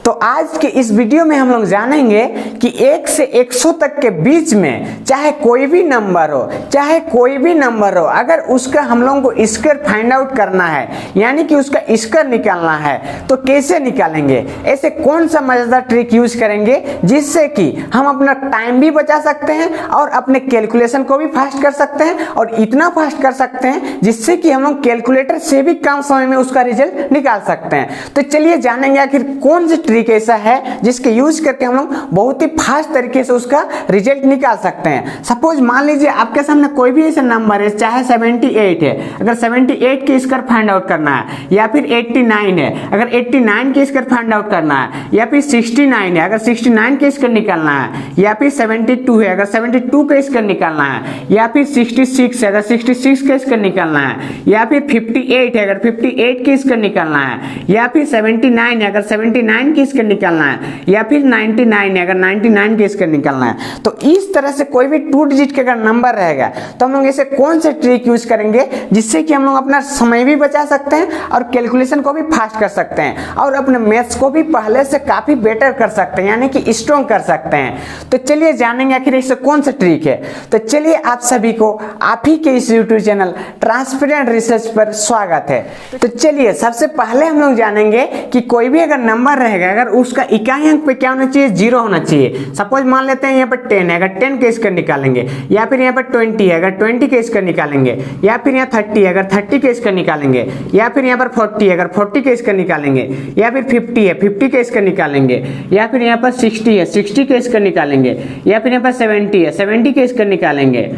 तो आज के इस वीडियो में हम लोग जानेंगे कि 1 से 100 तक के बीच में चाहे कोई भी नंबर हो, अगर उसका हम लोगों को स्क्वायर फाइंड आउट करना है, यानी कि उसका स्क्वायर निकालना है, तो कैसे निकालेंगे? ऐसे कौन सा मजेदार ट्रिक यूज करेंगे जिससे कि हम अपना टाइम भी बचा सकते हैं और अपने कैलकुलेशन को भी फास्ट कर सकते हैं, और इतना फास्ट कर सकते हैं जिससे कि हम लोग कैलकुलेटर से भी कम समय में उसका रिजल्ट निकाल सकते हैं। तो चलिए जानेंगे आखिर कौन सी ट्रिक ऐसा है जिसके यूज करके हम लोग बहुत ही फास्ट तरीके से उसका रिजल्ट निकाल सकते हैं। सपोज मान लीजिए आपके सामने कोई भी ऐसा नंबर है, चाहे 78 है, अगर 78 की स्क्वायर फाइंड आउट करना है, या फिर 89 है, अगर 89 की स्क्वायर फाइंड आउट करना है, या फिर 69 है, अगर 69 की स्क्वायर निकालना है, या फिर 72 है, अगर 72 का स्क्वायर निकालना है, या फिर 66 है, अगर 66 का स्क्वायर निकालना है, या फिर 58 है, अगर 58 की स्क्वायर निकालना है, या फिर 79 है, अगर 79 की स्क्वायर निकालना है, या फिर 99 है, अगर 99 की स्क्वायर निकालना है। तो इस तरह से कोई भी 2 डिजिट का अगर नंबर रहेगा तो हम लोग ऐसे कौन से ट्रिक यूज करेंगे जिससे कि हम लोग अपना समय भी बचा सकते हैं और कैलकुलेशन को भी फास्ट कर सकते हैं और अपने मैथ्स को भी पहले से काफी बेटर कर सकते हैं, यानी कि स्ट्रॉन्ग कर सकते हैं। तो चलिए जानेंगे आखिर ऐसे कौन सा ट्रिक है। तो चलिए आप सभी को आप ही के इस यूट्यूब चैनल ट्रांसपेरेंट रिसर्च पर स्वागत है। तो चलिए सबसे पहले हम लोग जानेंगे कि कोई भी अगर नंबर रहेगा, अगर उसका इकाई अंक पे क्या होना चाहिए, 0 होना चाहिए। सपोज मान लेते हैं यहाँ पर 10 है, अगर 10 के स्क्वायर निकालेंगे, या फिर यहाँ पर 20 है, अगर 20 के स्क्वायर निकालेंगे, या फिर यहाँ 30 है, अगर 30 के स्क्वायर निकालेंगे, या फिर यहाँ पर 40 है, अगर 40 के स्क्वायर निकालेंगे, या फिर 50 है, 50 के स्क्वायर निकालेंगे, या फिर यहाँ पर 60 है, 60 के स्क्वायर निकालेंगे, या फिर यहाँ पर 70 है, 70 के स्क्वायर निकालेंगे,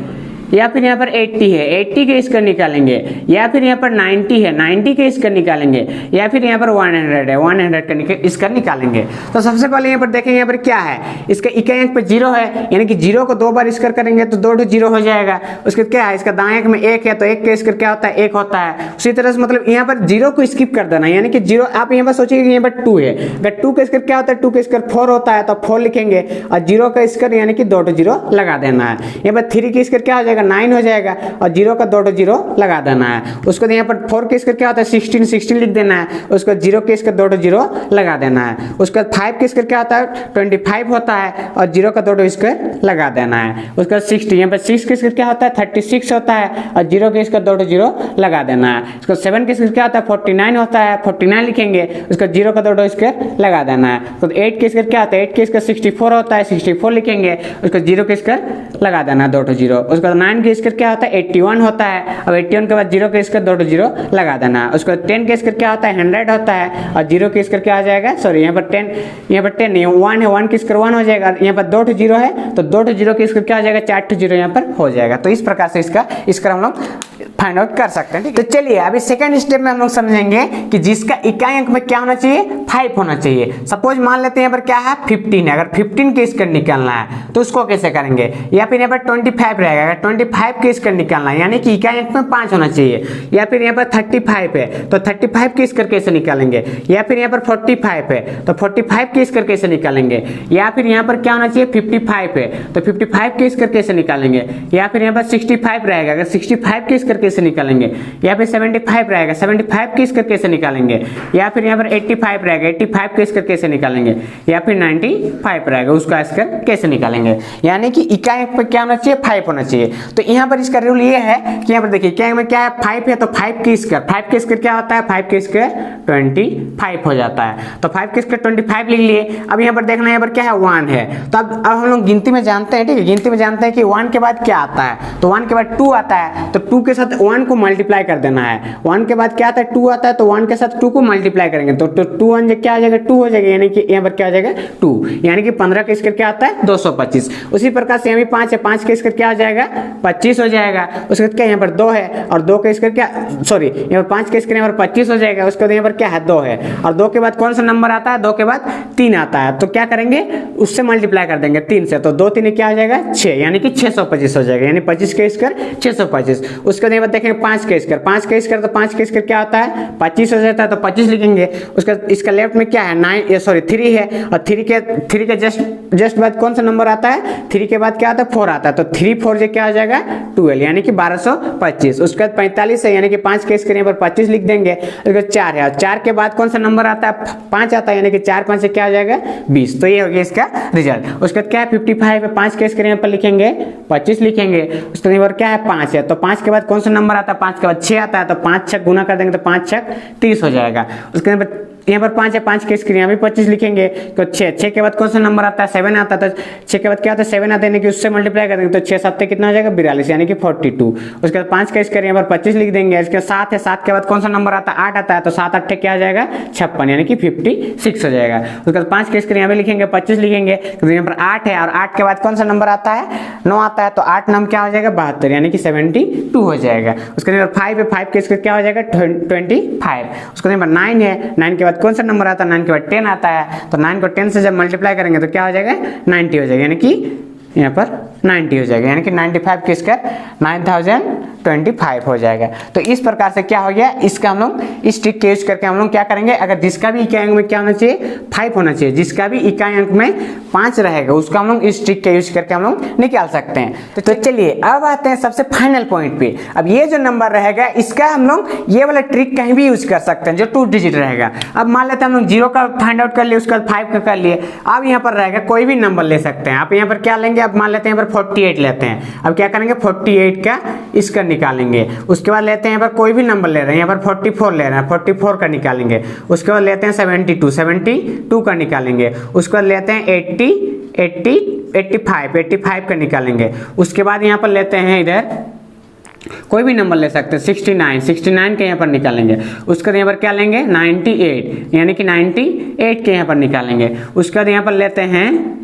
या फिर यहाँ पर 80 है, 80 के स्क्वायर निकालेंगे, या फिर यहाँ पर 90 है, 90 के स्क्वायर निकालेंगे, या फिर यहाँ पर 100 है, 100 का स्क्वायर निकालेंगे। तो सबसे पहले यहाँ पर देखेंगे यहाँ पर क्या है, इसका इकाई अंक पे 0 है, यानी कि 0 को 2 बार स्क्वायर करेंगे तो 2 0 हो जाएगा। उसके क्या है, इसका दाएं अंक में 1 है तो 1 का स्क्वायर क्या होता है, 1 होता है। उसी तरह से मतलब यहाँ पर 0 को स्किप कर देना, यानी कि 0 आप यहाँ पर सोचिए कि यहाँ पर 2 है, अगर 2 का स्क्वायर क्या होता है, 2 का स्क्वायर 4 होता है, तो 4 लिखेंगे, और 0 का स्क्वायर यानी कि 2 0 लगा देना है। यहाँ पर 3 का स्क्वायर क्या हो जाएगा, 9 हो जाएगा, और 0 का 2 0 लगा देना है। उसको यहाँ पर 4 के स्क्वायर क्या होता है, 16 लिख देना है। उसको 0 के स्क्वायर 2 0 लगा देना है। उसका 5 के स्क्वायर क्या होता है, 25 होता है, और 0 का 2 स्क्वायर लगा देना है। उसका 60, यहाँ पर 6 के स्क्वायर क्या होता है, 36 होता है, और 0 के स्क्वायर 2 0 लगा देना है। उसका 7 के स्क्वायर क्या होता है, 49 होता है, 49 लिखेंगे, उसका 0 का 2 स्क्वायर लगा देना है। तो 8 के स्क्वायर क्या होता है, 8 के स्क्वायर 64 होता है, 64 लिखेंगे, उसका 0 के स्क्वायर लगा देना है, 2 0। उसका 9 के स्क्वायर क्या होता है, 81 होता है, अब 81 के बाद 0 के स्क्वायर 2 0 लगा देना है। उसका 10 के स्क्वायर क्या होता है, 100 होता है, और 0 के स्क्वायर क्या आ जाएगा, सॉरी यहाँ पर 10 नहीं, 1 है, 1 के स्क्वायर 1 हो जाएगा, यहाँ पर 2 0 है, तो 2 0 के स्क्वायर क्या हो जाएगा, 4 0 यहाँ पर हो जाएगा। तो इस प्रकार से इसका हम लोग फाइंड आउट कर सकते हैं। ठीक है, तो चलिए अभी सेकंड स्टेप में हम लोग समझेंगे कि जिसका इकाई अंक में क्या होना चाहिए, 5 होना चाहिए। सपोज मान लेते हैं यहाँ पर क्या है, 15 है, अगर 15 के स्क्वायर निकालना है तो उसको कैसे करेंगे, या फिर यहाँ पर 25 रहेगा, अगर 25 के स्क्वायर निकालना है, यानी कि इकाई अंक में 5 होना चाहिए। या फिर यहाँ पर 35 है तो 35 के स्क्वायर कैसे निकालेंगे, या फिर यहाँ पर 45 है तो 45 के स्क्वायर कैसे निकालेंगे, या फिर यहाँ पर क्या होना चाहिए, 55 है तो 55 के स्क्वायर कैसे निकालेंगे, या फिर यहाँ पर 65 रहेगा, अगर 65 के स्क्वायर कैसे निकालेंगे, या फिर 75 रहेगा, 75 के स्क्वायर कैसे निकालेंगे, या फिर यहाँ पर 85 रहेगा, 85 के स्क्वायर कैसे निकालेंगे, या फिर 95 रहेगा, उसका स्क्वायर कैसे निकालेंगे। यानी कि इकाई अंक पे क्या होना चाहिए, 5 होना चाहिए। तो यहाँ पर इसका रूल ये है कि यहाँ पर देखिए इकाई अंक में क्या है, 5 है, तो 5 के स्क्वायर क्या होता है, 5 के स्क्वायर 25 हो जाता है। तो 5 के स्क्वायर 25 लिख लिए। अब यहाँ पर देखना, यहाँ पर क्या है, 1 है, तो अब हम लोग गिनती में जानते हैं, ठीक है, गिनती में जानते हैं कि 1 के बाद क्या आता है, तो 1 के बाद 2 आता है, तो 2 के साथ 1 को मल्टीप्लाई कर देना है। 1 के बाद क्या आता है, 2 आता है, तो 1 के साथ 2 को मल्टीप्लाई करेंगे तो 2 1 क्या आ जाएगा, 2 हो जाएगा, यानी कि यहाँ पर क्या आ जाएगा, 2, यानी कि 15 के स्क्वायर क्या आता है, 225। उसी प्रकार से यहाँ भी 5 है, 5 के स्क्वायर क्या आ जाएगा, 25 हो जाएगा। उसके बाद क्या यहाँ पर 2 है, और 2 के स्क्वायर क्या, सॉरी यहाँ पर 5 के स्क्वायर यहाँ पर 25 हो जाएगा। उसके बाद यहाँ पर क्या है, 2 है, और 2 के बाद कौन सा नंबर आता है, 2 के बाद 3 आता है, तो क्या करेंगे, उससे मल्टीप्लाई कर देंगे 3 से, तो 2 3 क्या हो जाएगा, 6, यानी कि 625 हो जाएगा, यानी 25 के स्क्वायर 625। उसके उसके बाद देखेंगे 5 का स्क्वायर, 5 का स्क्वायर तो 5 का स्क्वायर क्या होता है 25 हो जाता है, तो 25 लिखेंगे। उसका इसका लेफ्ट में क्या है 3 है, और 3 के जस्ट बाद कौन सा नंबर आता है 3 के बाद क्या आता है 4 आता है, तो 3 4 से क्या हो जाएगा 12 यानी कि 1225। उसके बाद 45 है यानी कि 5 के स्क्वायर यहाँ पर 25 लिख देंगे। उसके बाद 4 है, और 4 के बाद कौन सा नंबर आता है 5 आता है, यानी कि 4 5 से क्या हो जाएगा 20। तो ये हो गया इसका रिजल्ट। उसके बाद क्या है 55 है, 5 के स्क्वायर यहाँ पर लिखेंगे 25 लिखेंगे। उसके बाद क्या है 5 है, तो 5 के बाद कौन सा नंबर आता है 5 के बाद 6 आता है, तो 5 6 गुना कर देंगे तो 5 6 30 हो जाएगा। उसके बाद यहाँ पर 5 है, 5 के स्क्वायर यहाँ भी 25 लिखेंगे। तो 6 के बाद कौन सा नंबर आता है 7 आता है, तो 6 के बाद क्या आता है 7 आता है, यानी कि उससे मल्टीप्लाई कर देंगे तो 6 7 कितना हो जाएगा 42 यानी कि 42। उसके बाद 5 का स्क्वायर यहाँ पर 25 लिख देंगे। इसके 7 है, 7 के बाद कौन सा नंबर आता है 8 आता है, तो 7 8 क्या हो जाएगा 56 यानी कि 56 हो जाएगा। उसके बाद 5 के स्क्वायर यहाँ पे लिखेंगे 25 लिखेंगे, तो यहाँ पर 8 है, और 8 के बाद कौन सा नंबर आता है 9 आता है, तो 8 9 क्या हो जाएगा 72 यानी कि 72 हो जाएगा। उसके बाद 5 है, 5 के स्क्वायर क्या हो जाएगा 25। उसके बाद 9 है, 9 के बाद कौन सा नंबर आता है 9 के बाद 10 आता है, तो 9 को 10 से जब मल्टीप्लाई करेंगे तो क्या हो जाएगा 90 हो जाएगा, यानी कि यहाँ पर 90 हो जाएगा, यानी कि 95 के स्क्वायर 9025 हो जाएगा। तो इस प्रकार से क्या हो गया, इसका हम लोग इस ट्रिक के यूज करके हम लोग क्या करेंगे, अगर जिसका भी इकाई अंक में क्या होना चाहिए 5 होना चाहिए, जिसका भी इकाई अंक में 5 रहेगा उसका हम लोग इस ट्रिक के यूज करके हम लोग निकाल सकते हैं। तो चलिए अब आते हैं सबसे फाइनल पॉइंट पे। अब ये जो नंबर रहेगा इसका हम लोग ये वाला ट्रिक कहीं भी यूज कर सकते हैं जो 2 डिजिट रहेगा। अब मान लेते हैं हम लोग 0 का फाइंड आउट कर लिए, उसके बाद 5 का कर लिए। अब यहाँ पर रहेगा कोई भी नंबर ले सकते हैं। आप यहाँ पर क्या लेंगे, अब मान लेते हैं यहाँ पर 48 लेते हैं। अब क्या करेंगे 48 का इसका निकालेंगे। उसके बाद लेते हैं यहाँ पर कोई भी नंबर ले रहे हैं, यहाँ पर 44 ले रहे हैं 44 का निकालेंगे। उसके बाद लेते हैं 72 का निकालेंगे। उसके बाद लेते हैं 85 का निकालेंगे। उसके बाद यहाँ पर लेते हैं इधर कोई भी नंबर ले सकते हैं 69 के यहाँ पर निकालेंगे। उसके बाद यहाँ पर क्या लेंगे 98 यानी कि 98 के यहाँ पर निकालेंगे। उसके बाद यहाँ पर लेते हैं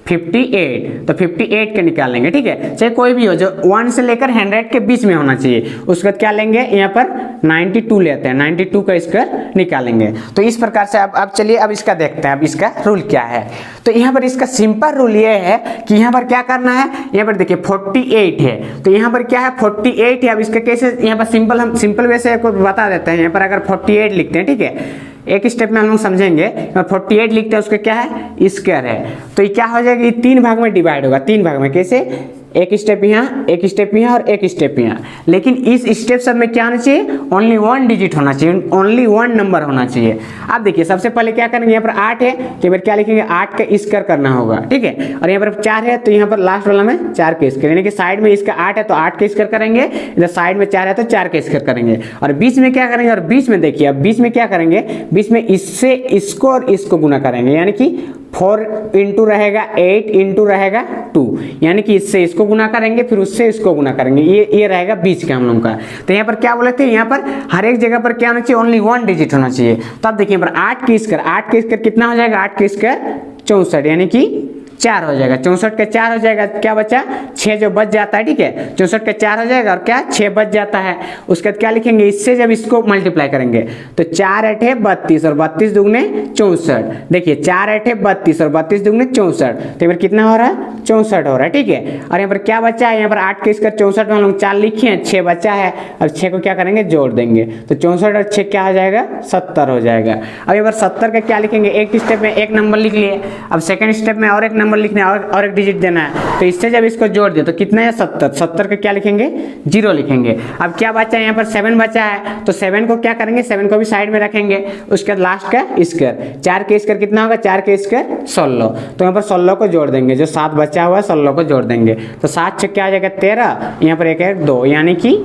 58 तो 58 के निकालेंगे, ठीक है, चाहे कोई भी हो जो 1 से लेकर 100 के बीच में होना चाहिए। उसके बाद क्या लेंगे यहाँ पर 92 लेते हैं, 92 का स्क्वायर निकालेंगे। तो इस प्रकार से अब चलिए अब इसका देखते हैं अब इसका रूल क्या है। तो यहाँ पर इसका सिंपल रूल ये है कि यहाँ पर क्या करना है, यहाँ पर देखिए 48 है, तो यहाँ पर क्या है 48 है। अब इसका कैसे यहाँ पर हम सिंपल वे से आपको बता देते हैं। यहाँ पर अगर 48 लिखते हैं, ठीक है, एक स्टेप में हम लोग समझेंगे। 48 लिखते हैं उसका क्या है स्क्वायर है, तो ये क्या हो जाएगा ये 3 भाग में डिवाइड होगा। 3 भाग में कैसे, एक स्टेप यहाँ, एक स्टेप यहाँ और एक स्टेप यहाँ। लेकिन इस स्टेप सब में क्या होना चाहिए ओनली 1 डिजिट होना चाहिए, ओनली 1 नंबर होना चाहिए। आप देखिए सबसे पहले क्या करेंगे, यहाँ पर 8 है तो यहाँ पर क्या लिखेंगे 8 का स्क्वायर करना होगा, ठीक है। और यहाँ पर 4 है तो यहाँ पर लास्ट वाला में 4 का स्क्वायर, यानी कि साइड में इसका 8 है तो 8 का स्क्वायर करेंगे, इधर साइड में 4 है तो 4 का स्क्वायर करेंगे। और बीच में क्या करेंगे, और बीच में देखिए अब बीच में क्या करेंगे, बीच में इससे इसको और इसको गुना करेंगे, यानी कि 4 इंटू रहेगा 8 इंटू रहेगा 2, यानी कि इससे इसको गुना करेंगे फिर उससे इसको गुना करेंगे। ये रहेगा बीच का हम लोग का। तो यहाँ पर क्या बोले थे, यहाँ पर हर एक जगह पर क्या होना चाहिए ओनली 1 डिजिट होना चाहिए। तो अब देखिए यहाँ पर 8 की स्क्वायर कितना हो जाएगा, 8 की स्क्वायर 64 यानी कि 4 हो जाएगा। 64 का 4 हो जाएगा, क्या बचा 6 जो बच जाता है, ठीक है, 64 का 4 हो जाएगा और क्या 6 बच जाता है। उसके बाद क्या लिखेंगे, इससे जब इसको मल्टीप्लाई करेंगे तो 4 8 है 32 और 32 दुगने 64। देखिए 4 8 है 32 और 32 दुगने 64, तो यहाँ पर कितना हो रहा है 64 हो रहा है, ठीक है। और यहाँ पर क्या बचा है, यहाँ पर 8 के स्क्वायर 64 में हम लोग 4 लिखे हैं, 6 बचा है और 6 को क्या करेंगे जोड़ देंगे, तो 64 और 6 क्या हो जाएगा 70 हो जाएगा। अब यहाँ पर 70 का क्या लिखेंगे, एक स्टेप में एक नंबर लिख लिए, अब सेकंड स्टेप में और एक नंबर लिखना है और एक डिजिट देना है, तो इससे जब इसको जोड़ दिया तो कितना है 70 का क्या लिखेंगे 0 लिखेंगे। अब क्या बचा है, यहाँ पर 7 बचा है तो 7 को क्या करेंगे, 7 को भी साइड में रखेंगे। उसके बाद लास्ट का स्क्वायर, 4 के स्क्वायर कितना होगा, 4 के स्क्वायर 16, तो यहाँ पर 16 को जोड़ देंगे, जो 7 बचा हुआ है 16 को जोड़ देंगे, तो 7 6 क्या आ जाएगा 13, यहाँ पर 1 1 2 यानी कि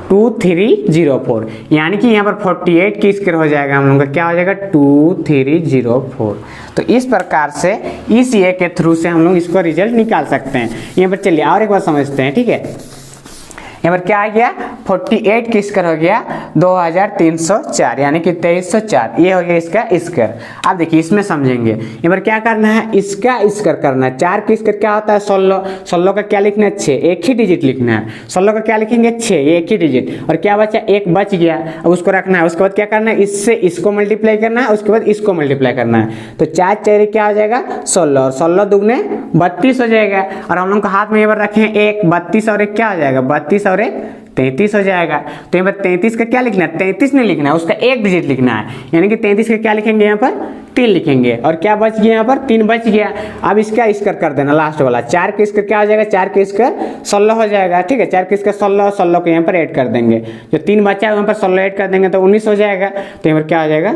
2304, यानी कि यहाँ पर 48 की स्क्वायर हो जाएगा हम लोग का क्या हो जाएगा 2304। तो इस प्रकार से इस ये के थ्रू से हम लोग इसको रिजल्ट निकाल सकते हैं। यहाँ पर चलिए और एक बार समझते हैं, ठीक है। यहाँ पर क्या आ गया 48 की स्क्वायर हो गया 2304 यानी कि 2304, ये हो गया इसका स्क्वायर। आप देखिए इसमें समझेंगे, यहाँ पर क्या करना है इसका स्क्वायर करना है। 4 की स्क्वायर क्या होता है 16, 16 का क्या लिखना है 6, एक ही डिजिट लिखना है। 16 का क्या लिखेंगे 6, एक ही डिजिट, और क्या बचा 1 बच गया, अब उसको रखना है। उसके बाद क्या करना है, इससे इसको मल्टीप्लाई करना है, उसके बाद इसको मल्टीप्लाई करना है, तो 4 4 क्या हो जाएगा 16 और 16 दुगने 32 हो जाएगा। और हम लोग को हाथ में यहाँ पर रखे हैं 1, 32 और 1 क्या हो जाएगा 32 और 1 33 हो जाएगा। तो यहाँ पर 33 का क्या लिखना है, 33 नहीं लिखना है, उसका एक डिजिट लिखना है, यानी कि 33 का क्या लिखेंगे यहाँ पर 3 लिखेंगे। और क्या बच गया यहाँ पर 3 बच गया। अब इसका स्क्वायर कर देना लास्ट वाला, 4 का स्क्वायर क्या हो जाएगा, 4 का स्क्वायर 16 हो जाएगा। ठीक है, 4 का स्क्वायर 16, 16 को यहाँ पर ऐड कर देंगे, जो 3 बचा है वहाँ पर 16 ऐड कर देंगे तो 19 हो जाएगा। तो यहाँ पर क्या हो जाएगा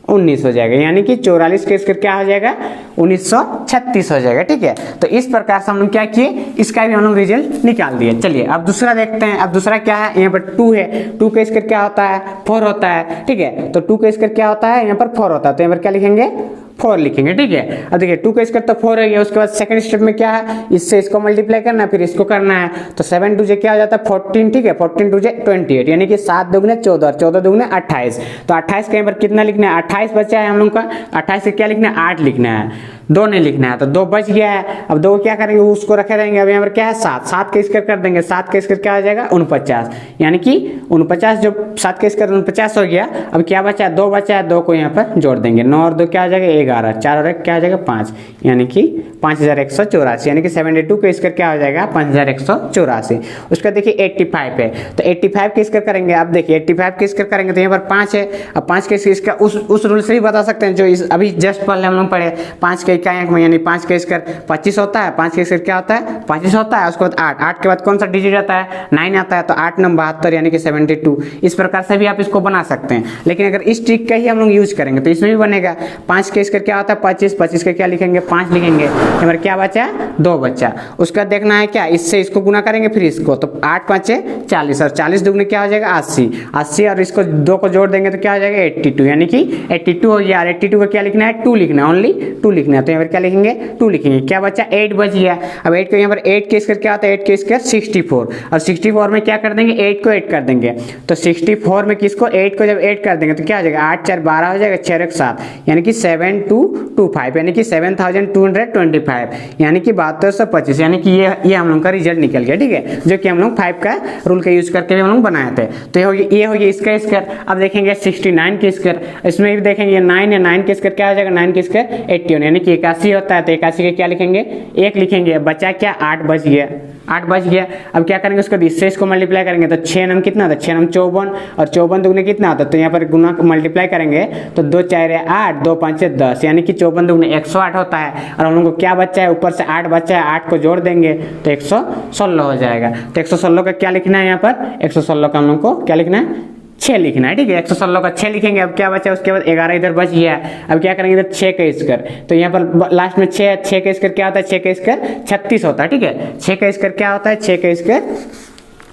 19 हो जाएगा, यानी कि 44 का स्क्वायर क्या हो जाएगा 1936 हो जाएगा। ठीक है, तो इस प्रकार से हम लोग क्या किए, इसका भी हम लोग रिजल्ट निकाल दिए। चलिए अब दूसरा देखते हैं। अब दूसरा क्या है, यहाँ पर 2 है, 2 का स्क्वायर क्या होता है 4 होता है। ठीक है, तो 2 का स्क्वायर क्या होता है, यहाँ पर 4 होता है, तो यहाँ पर क्या लिखेंगे 4 लिखेंगे। ठीक है, अब देखिए 2 का स्क्वायर तो 4 है, उसके बाद सेकंड स्टेप में क्या है, इससे इसको मल्टीप्लाई करना है, फिर इसको करना है। तो 7 2 क्या हो जाता है 14। ठीक है, 14 2 28, यानी कि 7 दूगुने 14, 14 दूगुने 28। तो 28 के यहाँ पर कितना लिखना है, 28 बचा है हम लोग का, 28 से क्या लिखना है 8 लिखना है, 2 नहीं लिखना है, तो 2 बच गया है। अब 2 क्या करेंगे, उसको रखे रहेंगे। अब यहाँ पर क्या है 7, 7 का स्क्वायर कर देंगे, 7 का स्क्वायर क्या हो जाएगा 49, यानी कि 49, जो 7 का स्क्वायर 49 हो गया। अब क्या बचा है 2 बचा है, 2 को यहाँ पर जोड़ देंगे, 9 और 2 क्या हो जाएगा 11, 4 और 1 क्या हो जाएगा 5, यानी कि 5184, यानी कि 72 का स्क्वायर क्या हो जाएगा 5184। उसका देखिए 85 है, तो 85 का स्क्वायर करेंगे। अब देखिए 85 का स्क्वायर करेंगे तो यहाँ पर 5 है। अब 5 के इसका उस रूल से भी बता सकते हैं जो अभी जस्ट पहले हम लोग पढ़े, 5 के इकाई अंक में, यानी 5 का स्क्वायर 25 होता है, 5 का स्क्वायर क्या होता है 25 होता है। उसके बाद 8, 8 के बाद कौन सा डिजिट आता है 9 आता है, तो 8 9 72, यानी कि 72। इस प्रकार से भी आप इसको बना सकते हैं, लेकिन अगर इस ट्रिक का ही हम लोग यूज करेंगे तो इसमें भी बनेगा। 5 का स्क्वायर क्या होता है 25, 25 का क्या लिखेंगे 5 लिखेंगे। यहाँ पर क्या बचा 2 बचा, उसका देखना है क्या, इससे इसको गुना करेंगे फिर इसको, तो 8 5 40, और 40 दुगने क्या हो जाएगा 80, 80 और इसको 2 को जोड़ देंगे तो क्या हो जाएगा 82, यानी कि 82 हो गया। 82 का क्या लिखना है 2 लिखना है, ओनली 2 लिखना है। तो यहाँ पर क्या लिखेंगे 2 लिखेंगे। क्या बचा 8 बच गया। अब 8 को यहाँ पर 8 के स्क्वायर क्या होता है 8 के स्क्वायर 64, और 64 में क्या कर देंगे 8 को ऐड कर देंगे। तो 64 में किसको 8 को जब ऐड कर देंगे तो क्या हो जाएगा 8 4 12 हो जाएगा, 6 1 7, यानी कि 7225, यानी कि 7225, यानी कि 7225, यानी कि ये हम लोग का रिजल्ट निकल गया। ठीक है, जो कि हम लोग 5 का रूल का यूज करके भी हम लोग बनाए थे। तो ये हो गया इसका स्क्वायर। अब देखेंगे 69 के स्क्वायर, इसमें भी देखेंगे 9 है, 9 के स्क्वायर क्या हो जाएगा 9 के स्क्वायर 81, यानी कि 81 होता है। तो 81 के क्या लिखेंगे 1 लिखेंगे। बचा क्या 8 बच गया, 8 बच गया। अब क्या करेंगे उसको इससे इसको मल्टीप्लाई करेंगे तो 6 नम कितना होता है 6 नम 54, और 54 दुगने कितना होता है, तो यहाँ पर गुना मल्टीप्लाई करेंगे तो 2 4 8, 2 5 10, यानी कि 54 दुगने 108 होता है। और हम लोग को क्या बच्चा है ऊपर से 8 बच्चा है, 8 को जोड़ देंगे तो 116 हो जाएगा। तो 116 का क्या लिखना है, यहाँ पर 116 का हम लोग को क्या लिखना है 6 लिखना है। ठीक है, 116 का 6 लिखेंगे। अब क्या बचा उसके बाद 11 इधर बच गया है। अब क्या करेंगे इधर 6 का स्क्वायर, तो यहाँ पर लास्ट में 6 का स्क्वायर क्या होता है 6 का स्क्वायर 36 होता है। ठीक है, 6 का स्क्वायर क्या होता है 6 का स्क्वायर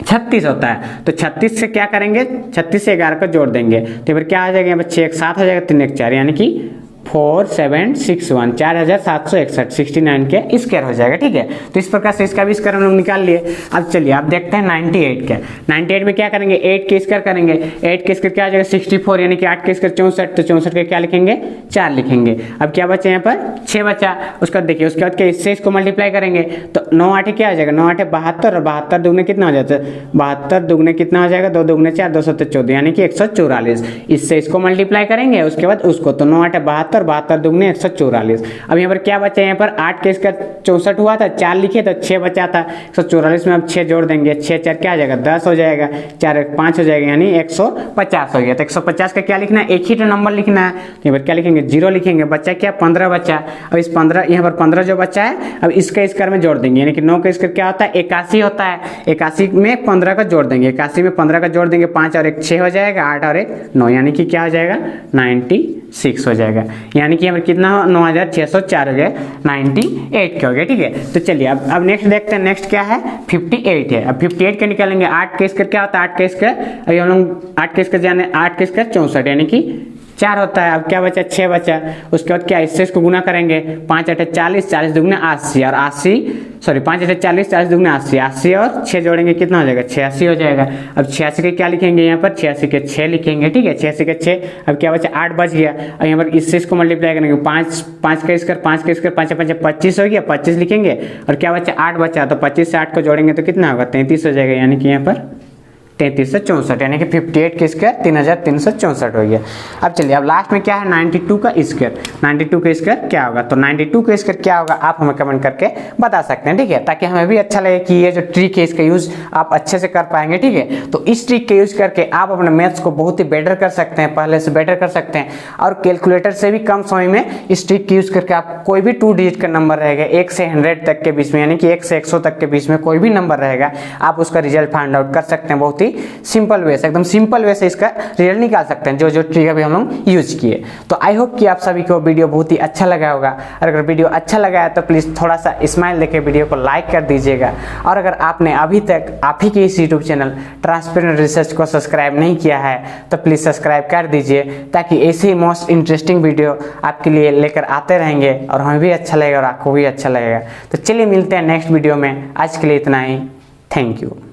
36 होता है। तो 36 से क्या करेंगे 36 से 11 को जोड़ देंगे तो फिर क्या आ जाएगा यहाँ पर 6 1 7 हो जाएगा, 3 1 4, यानी कि 4761, 4761 69 के स्क्वायर हो जाएगा। ठीक है, तो इस प्रकार से इसका भी स्क्वायर हम लोग निकाल लिए। अब चलिए आप देखते हैं 98 के। 98 में क्या करेंगे 8 के स्क्वायर करेंगे, 8 के स्क्वायर क्या आ जाएगा 64, यानी कि 8 के स्क्वायर 64, तो 64 के क्या लिखेंगे 4 लिखेंगे। अब क्या बचा यहाँ पर 6 बचा, उसका देखिए उसके बाद क्या इससे इसको मल्टीप्लाई करेंगे तो 9 8 क्या आ जाएगा 9 8 72, और 72 दुगने कितना हो जाता है 72 दुगने कितना हो जाएगा 2 दुगने 4, 2 7 14, यानी कि 144। इससे इसको मल्टीप्लाई करेंगे उसके बाद उसको, तो 9 8 72, 72 दुगने 144। अब यहाँ पर क्या बचा, यहाँ पर 8 के इसका 64 हुआ था 4 लिखे तो 6 बचा था 144 में। अब 6 जोड़ देंगे, 6 4 क्या आ जाएगा 10 हो जाएगा, 4 1 5 हो जाएगा, यानी 150 हो गया। तो 150 का क्या लिखना है एक ही नंबर लिखना है, तो यहाँ पर क्या लिखेंगे 0 लिखेंगे। बच्चा क्या 15 बच्चा। अब इस 15 यहाँ पर 15 जो बच्चा है अब इसका स्क्वायर में जोड़ देंगे, यानी कि 9 का स्क्वायर क्या होता है 81 होता है। 81 में 15 का जोड़ देंगे, 81 में 15 का जोड़ देंगे, 5 और 1 6 हो जाएगा, 8 और 1 9, यानी कि क्या हो जाएगा 96 हो जाएगा, यानी कि यहाँ पर कितना हो 9604 हो गया, 98 का हो गया। ठीक है, तो चलिए अब नेक्स्ट देखते हैं। नेक्स्ट क्या है 58 है। अब 58 का निकालेंगे। 8 के स्क्वायर क्या होता है 8 के स्क्वायर, अभी हम लोग 8 के स्क्वायर जाने 8 के स्क्वायर 64, यानी कि 4 होता है। अब क्या बचा 6 बचा, उसके बाद क्या इससे इसको गुना करेंगे 5 8 40, 40 दुगने 80, और 80 सॉरी 5 8 40, 40 दुगने 80, 80 और 6 जोड़ेंगे कितना हो जाएगा 86 हो जाएगा। अब 86 के क्या लिखेंगे यहाँ पर 86 के 6 लिखेंगे। ठीक है, 86 के 6। अब क्या बचा 8 बच गया। अब यहाँ पर इससे इसको मल्टीप्लाई करेंगे 5 का स्क्वायर 5 का स्क्वायर 5 5 25 हो गया, 25 लिखेंगे। और क्या बचा 8 बचा, तो 25 से 8 को जोड़ेंगे तो कितना होगा 33 हो जाएगा, यानी कि यहाँ पर 3364 यानी कि 58 के स्क्वायर 3364 हो गया। अब चलिए अब लास्ट में क्या है 92 का स्क्वायर। 92 का स्क्वायर क्या होगा, तो 92 का स्क्वायर क्या होगा आप हमें कमेंट करके बता सकते हैं, ठीक है, ताकि हमें भी अच्छा लगे कि ये जो ट्रिक है इसका यूज आप अच्छे से कर पाएंगे, ठीक है। तो इस ट्रिक के यूज करके आप अपने मैथ्स को बहुत ही बेटर कर सकते हैं, पहले से बेटर कर सकते हैं, और कैलकुलेटर से भी कम समय में इस ट्रिक के यूज करके आप कोई भी 2 डिजिट का नंबर रहेगा 1 से 100 तक के बीच में, यानी कि 1 से 100 तक के बीच में कोई भी नंबर रहेगा आप उसका रिजल्ट फाइंड आउट कर सकते हैं। बहुत ही सिंपल वे से, एकदम सिंपल वे से इसका रिजल्ट निकाल सकते हैं, जो जो ट्रिक अभी हम लोग यूज किए। तो आई होप कि आप सभी को वीडियो बहुत ही अच्छा लगा होगा, और अगर वीडियो अच्छा लगा है तो प्लीज़ थोड़ा सा स्माइल देके वीडियो को लाइक कर दीजिएगा, और अगर आपने अभी तक आप ही के इस यूट्यूब चैनल ट्रांसपेरेंट रिसर्च को सब्सक्राइब नहीं किया है तो प्लीज़ सब्सक्राइब कर दीजिए, ताकि ऐसे ही मोस्ट इंटरेस्टिंग वीडियो आपके लिए लेकर आते रहेंगे और हमें भी अच्छा लगेगा और आपको भी अच्छा लगेगा। तो चलिए मिलते हैं नेक्स्ट वीडियो में, आज के लिए इतना ही, थैंक यू।